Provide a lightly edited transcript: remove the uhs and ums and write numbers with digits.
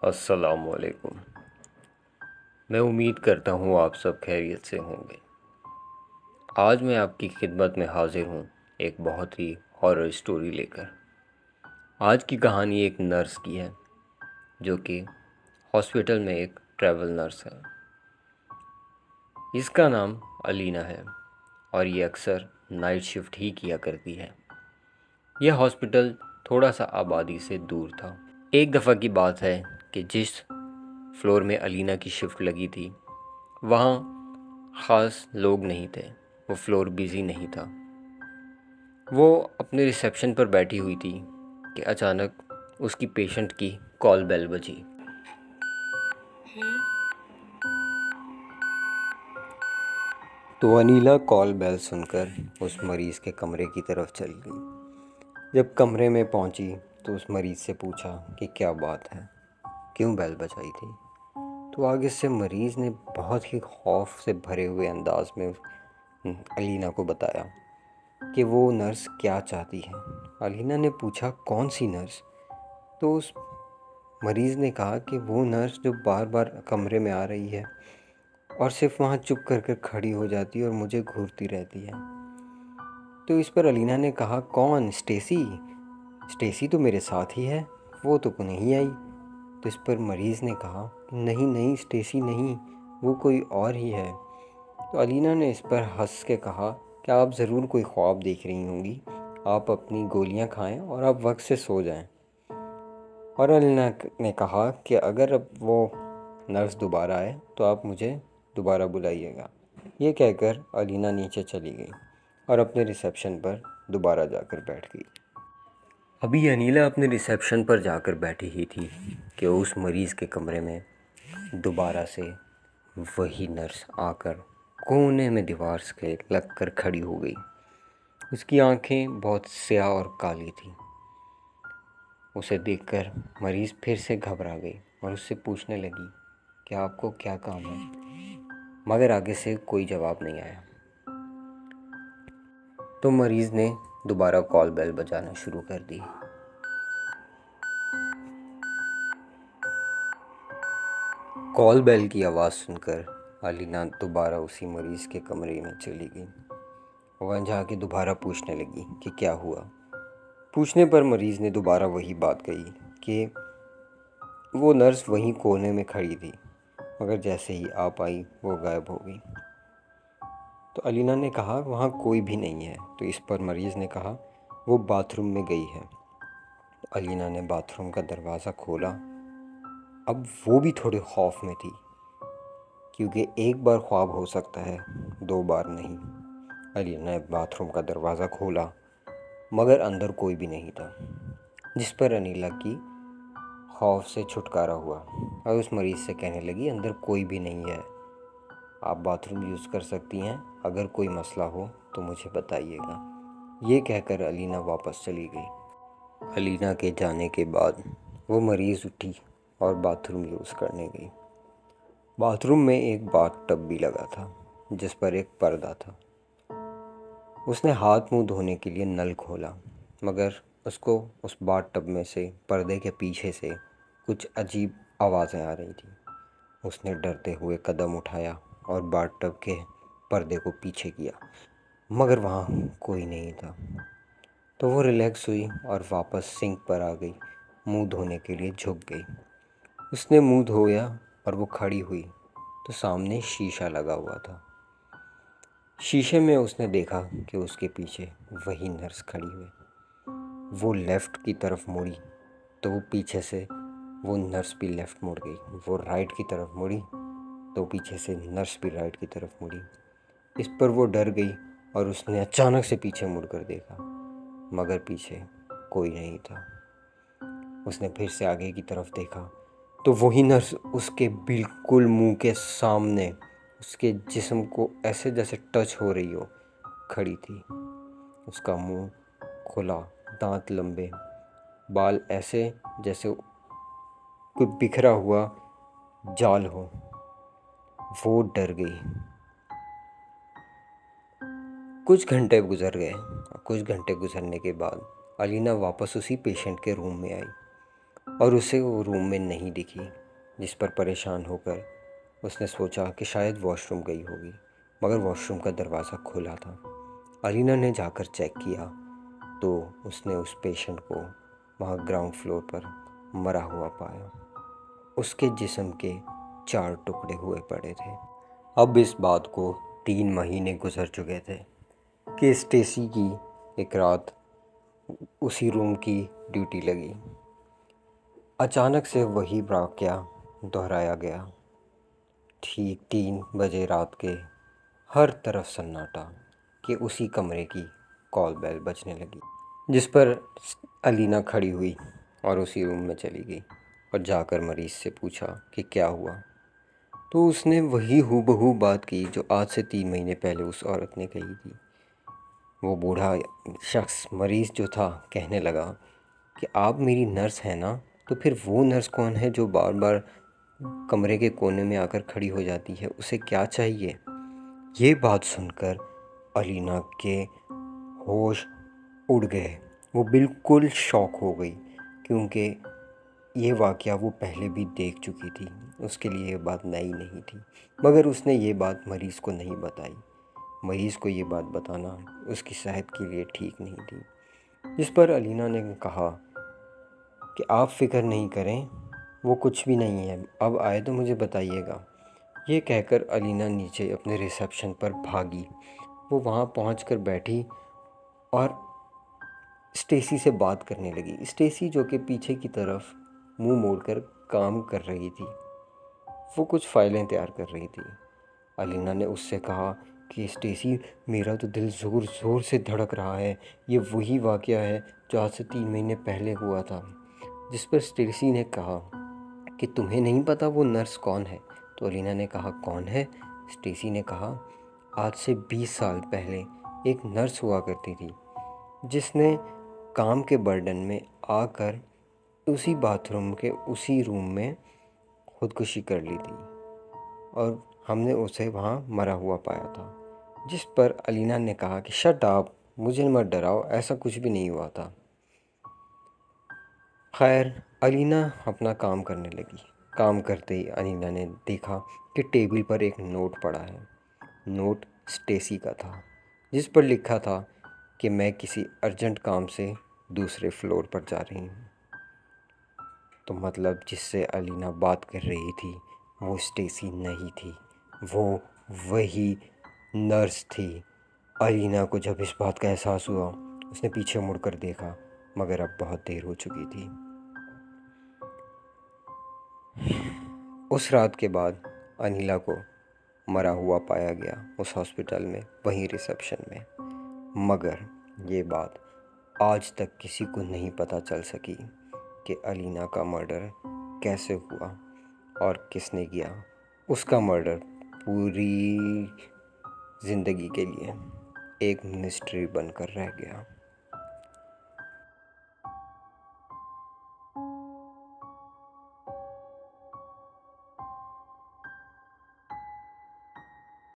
अस्सलामुअलैकुम। मैं उम्मीद करता हूँ आप सब खैरियत से होंगे। आज मैं आपकी खिदमत में हाजिर हूँ एक बहुत ही हॉरर स्टोरी लेकर। आज की कहानी एक नर्स की है जो कि हॉस्पिटल में एक ट्रैवल नर्स है। इसका नाम अलीना है और ये अक्सर नाइट शिफ्ट ही किया करती है। यह हॉस्पिटल थोड़ा सा आबादी से दूर था। एक दफ़ा की बात है कि जिस फ्लोर में अलीना की शिफ्ट लगी थी वहाँ ख़ास लोग नहीं थे। वो फ्लोर बिज़ी नहीं था। वो अपने रिसेप्शन पर बैठी हुई थी कि अचानक उसकी पेशेंट की कॉल बेल बजी। तो अनीला कॉल बेल सुनकर उस मरीज़ के कमरे की तरफ चली गई। जब कमरे में पहुंची तो उस मरीज़ से पूछा कि क्या बात है, क्यों बेल बजाई थी। तो आगे से मरीज़ ने बहुत ही खौफ से भरे हुए अंदाज में अलीना को बताया कि वो नर्स क्या चाहती है। अलीना ने पूछा कौन सी नर्स। तो उस मरीज़ ने कहा कि वो नर्स जो बार बार कमरे में आ रही है और सिर्फ वहाँ चुप कर कर खड़ी हो जाती है और मुझे घूरती रहती है। तो इस पर अलीना ने कहा कौन, स्टेसी? स्टेसी तो मेरे साथ ही है, वो तो नहीं आई। तो इस पर मरीज़ ने कहा नहीं नहीं, स्टेसी नहीं, वो कोई और ही है। तो अलीना ने इस पर हंस के कहा कि आप ज़रूर कोई ख्वाब देख रही होंगी, आप अपनी गोलियां खाएं और आप वक्त से सो जाएं। और अलीना ने कहा कि अगर अब वो नर्स दोबारा आए तो आप मुझे दोबारा बुलाइएगा। ये कहकर अलीना नीचे चली गई और अपने रिसेप्शन पर दोबारा जाकर बैठ गई। अभी अनीला अपने रिसेप्शन पर जाकर बैठी ही थी कि उस मरीज़ के कमरे में दोबारा से वही नर्स आकर कोने में दीवार से लग कर खड़ी हो गई। उसकी आंखें बहुत स्याह और काली थीं। उसे देखकर मरीज़ फिर से घबरा गई और उससे पूछने लगी कि आपको क्या काम है, मगर आगे से कोई जवाब नहीं आया। तो मरीज़ ने दोबारा कॉल बेल बजाना शुरू कर दी। कॉल बेल की आवाज़ सुनकर अलीना दोबारा उसी मरीज़ के कमरे में चली गई। वहाँ जाके दोबारा पूछने लगी कि क्या हुआ। पूछने पर मरीज़ ने दोबारा वही बात कही कि वो नर्स वहीं कोने में खड़ी थी, मगर जैसे ही आप आई वो गायब हो गई। तो अलीना ने कहा वहाँ कोई भी नहीं है। तो इस पर मरीज़ ने कहा वो बाथरूम में गई है। अलीना ने बाथरूम का दरवाज़ा खोला। अब वो भी थोड़े खौफ में थी, क्योंकि एक बार ख्वाब हो सकता है, दो बार नहीं। अलीना ने बाथरूम का दरवाज़ा खोला मगर अंदर कोई भी नहीं था, जिस पर अनीला की खौफ से छुटकारा हुआ और उस मरीज़ से कहने लगी अंदर कोई भी नहीं है, आप बाथरूम यूज़ कर सकती हैं, अगर कोई मसला हो तो मुझे बताइएगा। ये कहकर अलीना वापस चली गई। अलीना के जाने के बाद वो मरीज़ उठी और बाथरूम यूज़ करने गई। बाथरूम में एक बाथ टब भी लगा था जिस पर एक पर्दा था। उसने हाथ मुंह धोने के लिए नल खोला, मगर उसको उस बाथ टब में से पर्दे के पीछे से कुछ अजीब आवाज़ें आ रही थी। उसने डरते हुए कदम उठाया और बाथ टब के पर्दे को पीछे किया, मगर वहाँ कोई नहीं था। तो वो रिलैक्स हुई और वापस सिंक पर आ गई, मुंह धोने के लिए झुक गई। उसने मुंह धोया और वो खड़ी हुई तो सामने शीशा लगा हुआ था। शीशे में उसने देखा कि उसके पीछे वही नर्स खड़ी हुई। वो लेफ़्ट की तरफ मुड़ी तो वो पीछे से वो नर्स भी लेफ़्ट मुड़ गई। वो राइट की तरफ मुड़ी तो पीछे से नर्स भी राइट की तरफ मुड़ी। इस पर वो डर गई और उसने अचानक से पीछे मुड़कर देखा, मगर पीछे कोई नहीं था। उसने फिर से आगे की तरफ देखा तो वही नर्स उसके बिल्कुल मुंह के सामने, उसके जिस्म को ऐसे जैसे टच हो रही हो, खड़ी थी। उसका मुंह खुला, दांत लंबे, बाल ऐसे जैसे कोई बिखरा हुआ जाल हो। वो डर गई। कुछ घंटे गुजर गए और कुछ घंटे गुजरने के बाद अलीना वापस उसी पेशेंट के रूम में आई। और उसे वो रूम में नहीं दिखी, जिस पर परेशान होकर उसने सोचा कि शायद वॉशरूम गई होगी, मगर वॉशरूम का दरवाज़ा खुला था। अलीना ने जाकर चेक किया तो उसने उस पेशेंट को वहाँ ग्राउंड फ्लोर पर मरा हुआ पाया। उसके जिस्म के 4 टुकड़े हुए पड़े थे। अब इस बात को 3 महीने गुजर चुके थे कि स्टेसी की एक रात उसी रूम की ड्यूटी लगी। अचानक से वही वाक़या दोहराया गया। ठीक 3 बजे रात के हर तरफ सन्नाटा कि उसी कमरे की कॉल बेल बजने लगी, जिस पर अलीना खड़ी हुई और उसी रूम में चली गई और जाकर मरीज़ से पूछा कि क्या हुआ। तो उसने वही हूबहू बात की जो आज से 3 महीने पहले उस औरत ने कही थी। वो बूढ़ा शख्स, मरीज़ जो था, कहने लगा कि आप मेरी नर्स हैं ना, तो फिर वो नर्स कौन है जो बार बार कमरे के कोने में आकर खड़ी हो जाती है, उसे क्या चाहिए? ये बात सुनकर अलीना के होश उड़ गए। वो बिल्कुल शॉक हो गई, क्योंकि ये वाक़या वो पहले भी देख चुकी थी। उसके लिए ये बात नई नहीं थी, मगर उसने ये बात मरीज़ को नहीं बताई। मरीज़ को ये बात बताना उसकी सेहत के लिए ठीक नहीं थी। जिस पर अलीना ने कहा कि आप फ़िक्र नहीं करें, वो कुछ भी नहीं है, अब आए तो मुझे बताइएगा। ये कहकर अलीना नीचे अपने रिसेप्शन पर भागी। वो वहाँ पहुँचकर बैठी और स्टेसी से बात करने लगी। स्टेसी, जो कि पीछे की तरफ मुंह मोड़कर काम कर रही थी, वो कुछ फाइलें तैयार कर रही थी। अलीना ने उससे कहा कि स्टेसी, मेरा तो दिल ज़ोर ज़ोर से धड़क रहा है, ये वही वाक़या है जो आज से 3 महीने पहले हुआ था। जिस पर स्टेसी ने कहा कि तुम्हें नहीं पता वो नर्स कौन है? तो अलीना ने कहा, कौन है? स्टेसी ने कहा, आज से 20 साल पहले एक नर्स हुआ करती थी, जिसने काम के बर्डन में आकर उसी बाथरूम के उसी रूम में खुदकुशी कर ली थी और हमने उसे वहाँ मरा हुआ पाया था। जिस पर अलीना ने कहा कि शट अप, मुझे मत डराओ, ऐसा कुछ भी नहीं हुआ था। खैर, अलीना अपना काम करने लगी। काम करते ही अलीना ने देखा कि टेबल पर एक नोट पड़ा है। नोट स्टेसी का था, जिस पर लिखा था कि मैं किसी अर्जेंट काम से दूसरे फ्लोर पर जा रही हूँ। तो मतलब जिससे अलीना बात कर रही थी वो स्टेसी नहीं थी, वो वही नर्स थी। अलीना को जब इस बात का एहसास हुआ, उसने पीछे मुड़कर देखा, मगर अब बहुत देर हो चुकी थी। उस रात के बाद अनीला को मरा हुआ पाया गया उस हॉस्पिटल में, वहीं रिसेप्शन में। मगर ये बात आज तक किसी को नहीं पता चल सकी कि अलीना का मर्डर कैसे हुआ और किसने किया। उसका मर्डर पूरी ज़िंदगी के लिए एक मिस्ट्री बनकर रह गया।